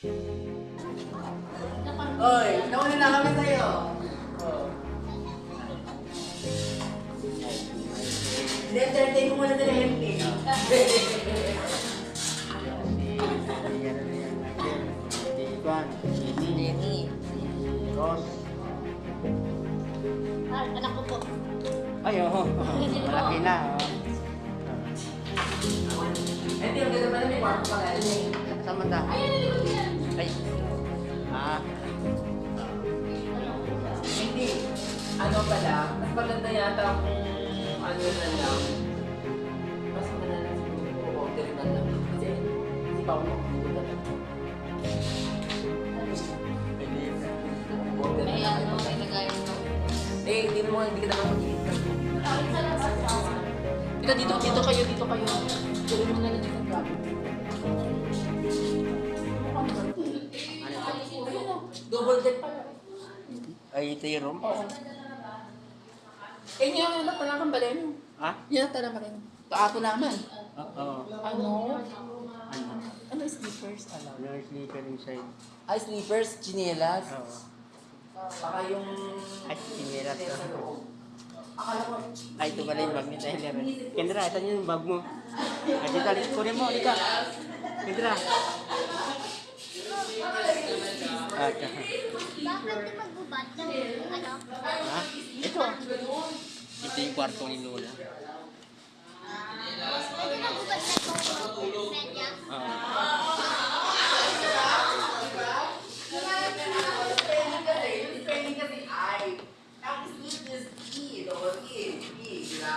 Oy, nauna na kami sa'yo. Oh. Entertain mo muna sila MP. Jenny. Ross. Anak ko po. Ay, oo. Malaki na. Hindi, ang ganda pala may kwarto pa rin eh. Sama ta. Ay. Ah. Hindi. Ano pala, mas maganda yata kung ano na lang. Mas maganda lang siguro order na lang. Kasi si Paolo dito talaga. Order na lang. Eh, hindi ka naman mag-iit. Dito kayo. Tuloy mo na lang yung grabe. Double deck pala. Ay, ito yung room. Eh, niya na pala kang baleno. Ha? Yan na talaga rin. Kaapo naman. Oo. Ano? Ano slippers? Alam. Yung sleeper inside. Ay, slippers, chinelas. Oo. Baka yung... Ay, sinilas sa ka. loob. Akala ko... Ay, ito pala yung bag ni Tyler. Kendra, ito yung bag mo. Ay, dito, kunin mo, Lika. Kendra. Ah, ito. Bakit di magbubad ng ano? Ha? Ito. Ito yung kwarto ni Lola. Pwede magbubad na itong friend niya? Oo. Spelling kasi I. Ang sleep is E. Double E. E. Diba?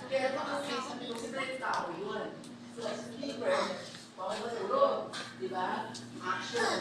Kaya ito kasi sabi ko, secret tao yun. So, sleeper, bawal matulog. Diba? Action.